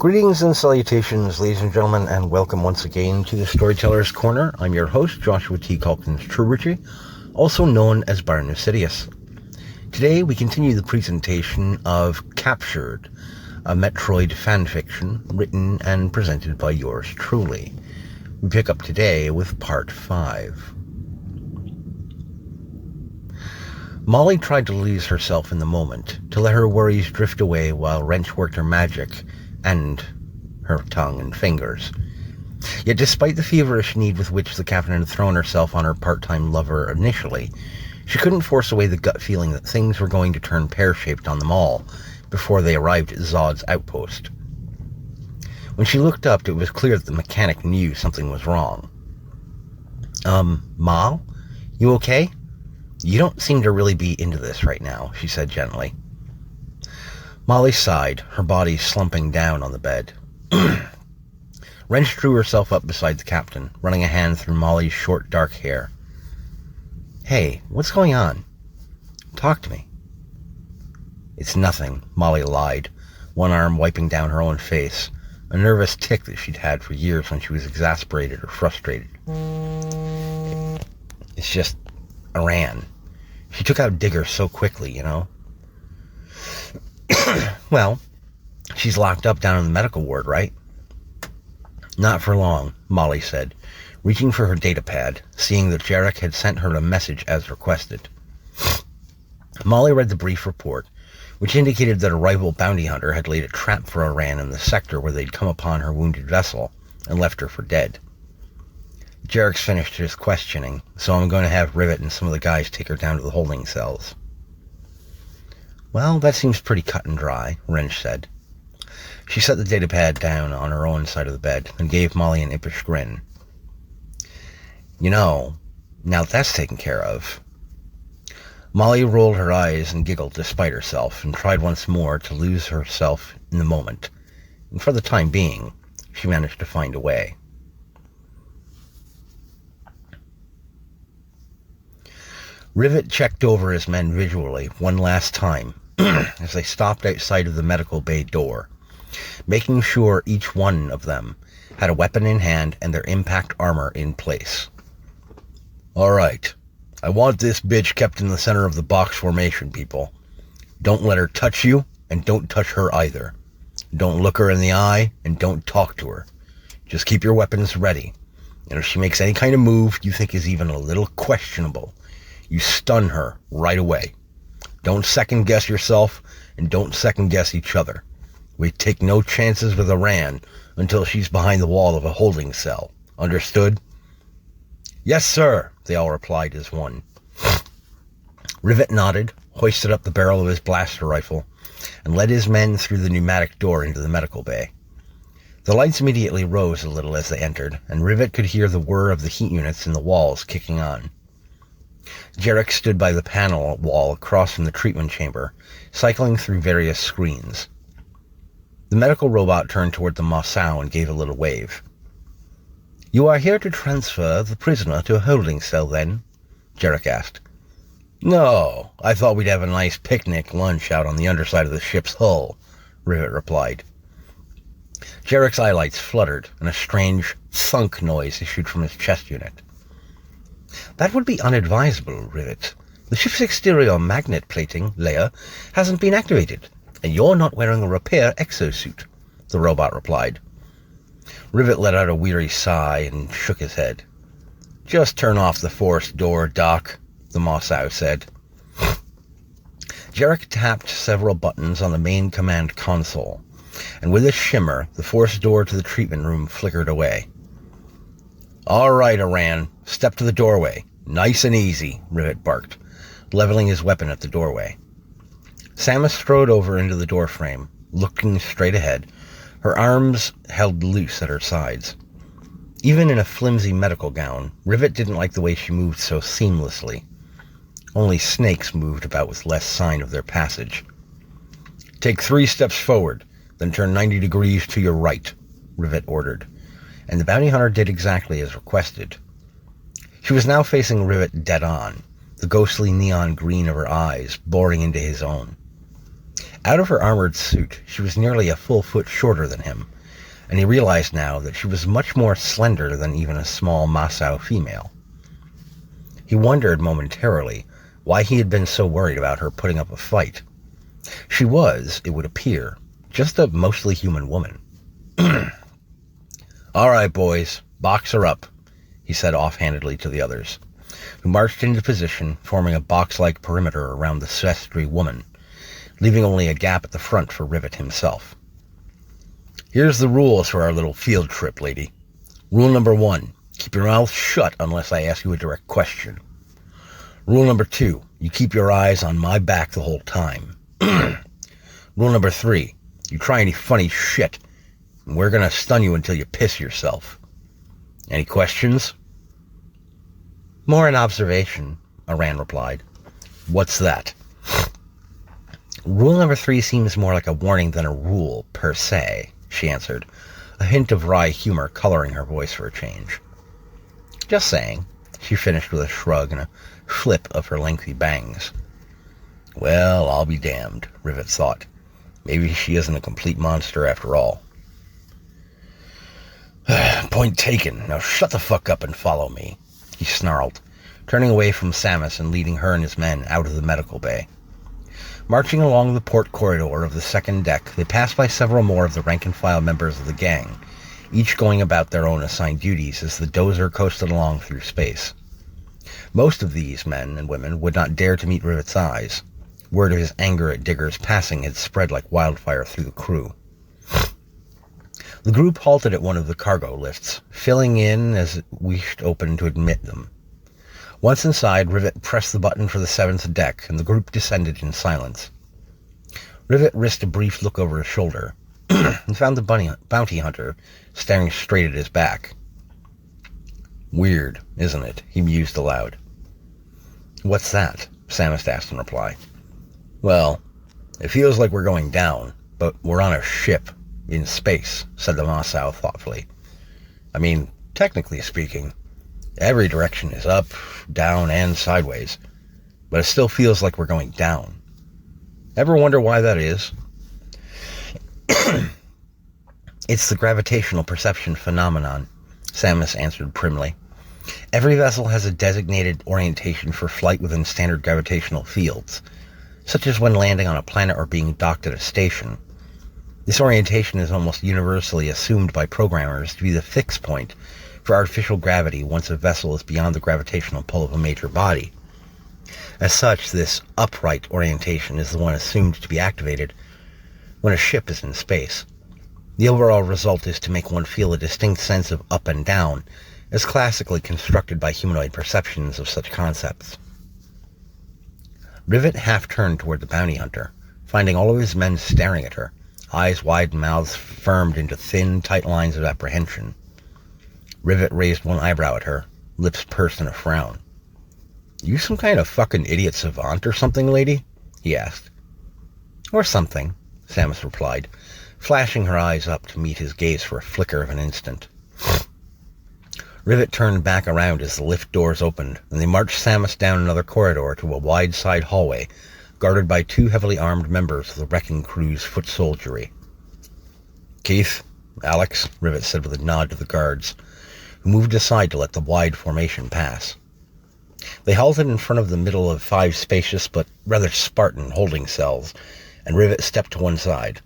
Greetings and salutations, ladies and gentlemen, and welcome once again to the Storyteller's Corner. I'm your host, Joshua T. Calkins Trurucci, also known as Baron Nucidius. Today we continue the presentation of Captured, a Metroid fanfiction written and presented by yours truly. We pick up today with Part 5. Molly tried to lose herself in the moment, to let her worries drift away while Wrench worked her magic and her tongue and fingers. Yet despite the feverish need with which the captain had thrown herself on her part-time lover initially, she couldn't force away the gut feeling that things were going to turn pear-shaped on them all before they arrived at Zod's outpost. When she looked up, it was clear that the mechanic knew something was wrong. Mal? You okay? You don't seem to really be into this right now, she said gently. Molly sighed, her body slumping down on the bed. Wrench drew herself up beside the captain, running a hand through Molly's short, dark hair. Hey, what's going on? Talk to me. It's nothing, Molly lied, one arm wiping down her own face, a nervous tic that she'd had for years when she was exasperated or frustrated. It's just Iran. She took out Digger so quickly, you know. Well, she's locked up down in the medical ward, right? Not for long, Molly said, reaching for her datapad, seeing that Jarek had sent her a message as requested. Molly read the brief report, which indicated that a rival bounty hunter had laid a trap for Iran in the sector where they'd come upon her wounded vessel and left her for dead. Jarek's finished his questioning, so I'm going to have Rivet and some of the guys take her down to the holding cells. Well, that seems pretty cut and dry, Wrench said. She set the datapad down on her own side of the bed and gave Molly an impish grin. You know, now that's taken care of. Molly rolled her eyes and giggled despite herself and tried once more to lose herself in the moment. And for the time being, she managed to find a way. Rivet checked over his men visually one last time as they stopped outside of the medical bay door, making sure each one of them had a weapon in hand and their impact armor in place. All right, I want this bitch kept in the center of the box formation, people. Don't let her touch you, and don't touch her either. Don't look her in the eye, and don't talk to her. Just keep your weapons ready, and if she makes any kind of move you think is even a little questionable, you stun her right away. Don't second-guess yourself, and don't second-guess each other. We take no chances with Iran until she's behind the wall of a holding cell. Understood? Yes, sir, they all replied as one. Rivet nodded, hoisted up the barrel of his blaster rifle, and led his men through the pneumatic door into the medical bay. The lights immediately rose a little as they entered, and Rivet could hear the whir of the heat units in the walls kicking on. Jarek stood by the panel wall across from the treatment chamber, cycling through various screens. The medical robot turned toward the Mossau and gave a little wave. You are here to transfer the prisoner to a holding cell, then? Jarek asked. No, I thought we'd have a nice picnic lunch out on the underside of the ship's hull, Rivet replied. Jarek's eyelights fluttered, and a strange thunk noise issued from his chest unit. That would be unadvisable, Rivet. The ship's exterior magnet plating layer hasn't been activated, and you're not wearing a repair exosuit, the robot replied. Rivet let out a weary sigh and shook his head. Just turn off the force door, Doc, the Mossau said. Jarek tapped several buttons on the main command console, and with a shimmer, the force door to the treatment room flickered away. All right, Iran, step to the doorway. Nice and easy, Rivet barked, leveling his weapon at the doorway. Samus strode over into the doorframe, looking straight ahead, her arms held loose at her sides. Even in a flimsy medical gown, Rivet didn't like the way she moved so seamlessly. Only snakes moved about with less sign of their passage. Take 3 steps forward, then turn 90 degrees to your right, Rivet ordered, and the bounty hunter did exactly as requested. She was now facing Rivet dead on, the ghostly neon green of her eyes boring into his own. Out of her armored suit, she was nearly a full foot shorter than him, and he realized now that she was much more slender than even a small Masao female. He wondered momentarily why he had been so worried about her putting up a fight. She was, it would appear, just a mostly human woman. "All right, boys, box her up," he said offhandedly to the others, who marched into position, forming a box-like perimeter around the Sestri woman, leaving only a gap at the front for Rivet himself. "Here's the rules for our little field trip, lady. Rule number 1, keep your mouth shut unless I ask you a direct question. Rule number 2, you keep your eyes on my back the whole time. Rule number 3, you try any funny shit, and we're gonna stun you until you piss yourself. Any questions?" "More an observation," Aran replied. "What's that?" "Rule number 3 seems more like a warning than a rule, per se," she answered, a hint of wry humor coloring her voice for a change. "Just saying," she finished with a shrug and a flip of her lengthy bangs. Well, I'll be damned, Rivet thought. Maybe she isn't a complete monster after all. "Point taken. Now shut the fuck up and follow me," he snarled, turning away from Samus and leading her and his men out of the medical bay. Marching along the port corridor of the second deck, they passed by several more of the rank-and-file members of the gang, each going about their own assigned duties as the dozer coasted along through space. Most of these men and women would not dare to meet Rivet's eyes. Word of his anger at Digger's passing had spread like wildfire through the crew. The group halted at one of the cargo lifts, filling in as it wished open to admit them. Once inside, Rivet pressed the button for the seventh deck, and the group descended in silence. Rivet risked a brief look over his shoulder, and found the bounty hunter staring straight at his back. "Weird, isn't it?" he mused aloud. "What's that?" Samus asked in reply. "Well, it feels like we're going down, but we're on a ship in space," said the Masao thoughtfully. "I mean, technically speaking, every direction is up, down, and sideways, but it still feels like we're going down. Ever wonder why that is?" "It's the gravitational perception phenomenon," Samus answered primly. "Every vessel has a designated orientation for flight within standard gravitational fields, such as when landing on a planet or being docked at a station. This orientation is almost universally assumed by programmers to be the fixed point for artificial gravity once a vessel is beyond the gravitational pull of a major body. As such, this upright orientation is the one assumed to be activated when a ship is in space. The overall result is to make one feel a distinct sense of up and down, as classically constructed by humanoid perceptions of such concepts." Rivet half-turned toward the bounty hunter, finding all of his men staring at her, eyes wide and mouths firmed into thin, tight lines of apprehension. Rivet raised one eyebrow at her, lips pursed in a frown. "You some kind of fucking idiot savant or something, lady?" he asked. "Or something," Samus replied, flashing her eyes up to meet his gaze for a flicker of an instant. Rivet turned back around as the lift doors opened, and they marched Samus down another corridor to a wide side hallway, guarded by two heavily armed members of the wrecking crew's foot soldiery. "Keith, Alex," Rivet said with a nod to the guards, who moved aside to let the wide formation pass. They halted in front of the middle of 5 spacious but rather Spartan holding cells, and Rivet stepped to one side.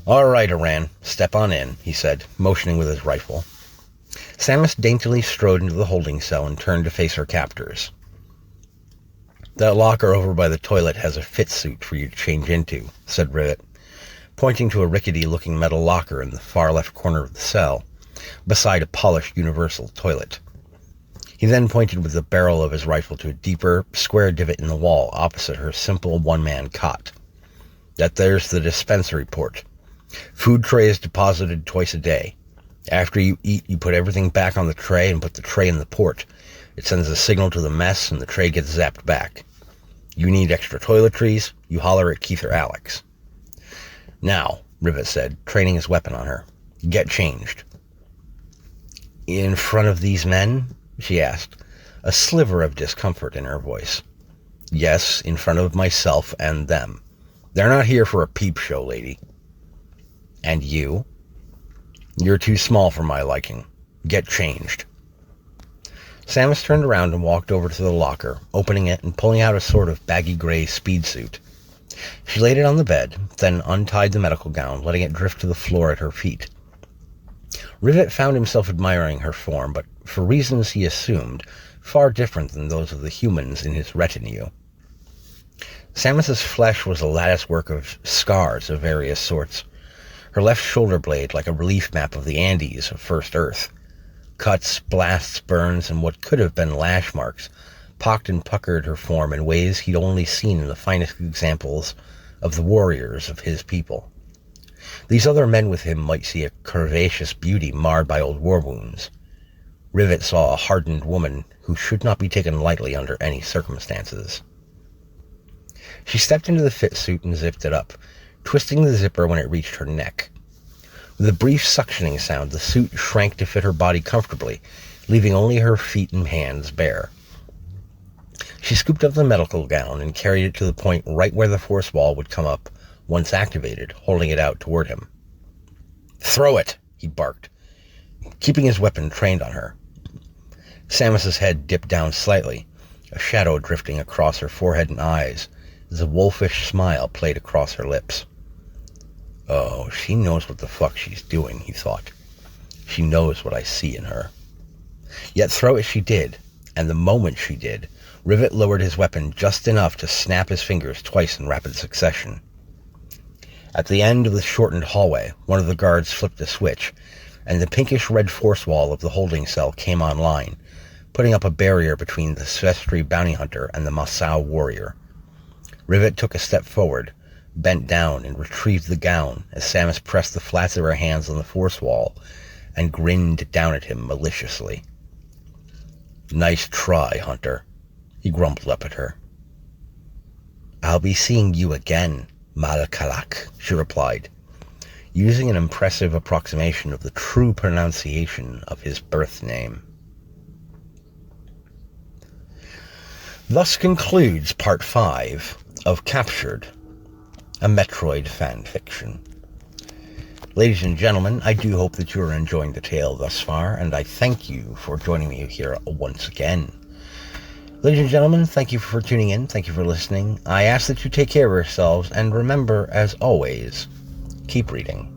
"All right, Aran, step on in," he said, motioning with his rifle. Samus daintily strode into the holding cell and turned to face her captors. "That locker over by the toilet has a fit suit for you to change into," said Rivet, pointing to a rickety-looking metal locker in the far left corner of the cell, beside a polished universal toilet. He then pointed with the barrel of his rifle to a deeper, square divot in the wall opposite her simple one-man cot. "That there's the dispensary port. Food tray is deposited twice a day. After you eat, you put everything back on the tray and put the tray in the port. It sends a signal to the mess, and the tray gets zapped back. You need extra toiletries, you holler at Keith or Alex." "Now," Rivet said, training his weapon on her, "get changed." "In front of these men?" she asked, a sliver of discomfort in her voice. "Yes, in front of myself and them. They're not here for a peep show, lady. And you? You're too small for my liking. Get changed. Samus turned around and walked over to the locker, opening it and pulling out a sort of baggy gray speed suit. She laid it on the bed, then untied the medical gown, letting it drift to the floor at her feet. Rivet found himself admiring her form, but for reasons he assumed, far different than those of the humans in his retinue. Samus's flesh was a latticework of scars of various sorts. Her left shoulder blade like a relief map of the Andes of First Earth. Cuts, blasts, burns, and what could have been lash marks pocked and puckered her form in ways he'd only seen in the finest examples of the warriors of his people. These other men with him might see a curvaceous beauty marred by old war wounds. Rivet saw a hardened woman who should not be taken lightly under any circumstances. She stepped into the fit suit and zipped it up, twisting the zipper when it reached her neck. With a brief suctioning sound, the suit shrank to fit her body comfortably, leaving only her feet and hands bare. She scooped up the medical gown and carried it to the point right where the force wall would come up once activated, holding it out toward him. "Throw it!" he barked, keeping his weapon trained on her. Samus's head dipped down slightly, a shadow drifting across her forehead and eyes as a wolfish smile played across her lips. Oh, she knows what the fuck she's doing, he thought. She knows what I see in her. Yet throw it she did, and the moment she did, Rivet lowered his weapon just enough to snap his fingers twice in rapid succession. At the end of the shortened hallway, one of the guards flipped a switch, and the pinkish-red force wall of the holding cell came online, putting up a barrier between the Svestri bounty hunter and the Masao warrior. Rivet took a step forward, bent down, and retrieved the gown as Samus pressed the flats of her hands on the force wall and grinned down at him maliciously. "Nice try, Hunter," he grumbled up at her. "I'll be seeing you again, Malkalak," she replied, using an impressive approximation of the true pronunciation of his birth name. Thus concludes Part 5 of Captured, a Metroid fanfiction. Ladies and gentlemen, I do hope that you are enjoying the tale thus far, and I thank you for joining me here once again. Ladies and gentlemen, thank you for tuning in, thank you for listening. I ask that you take care of yourselves, and remember, as always, keep reading.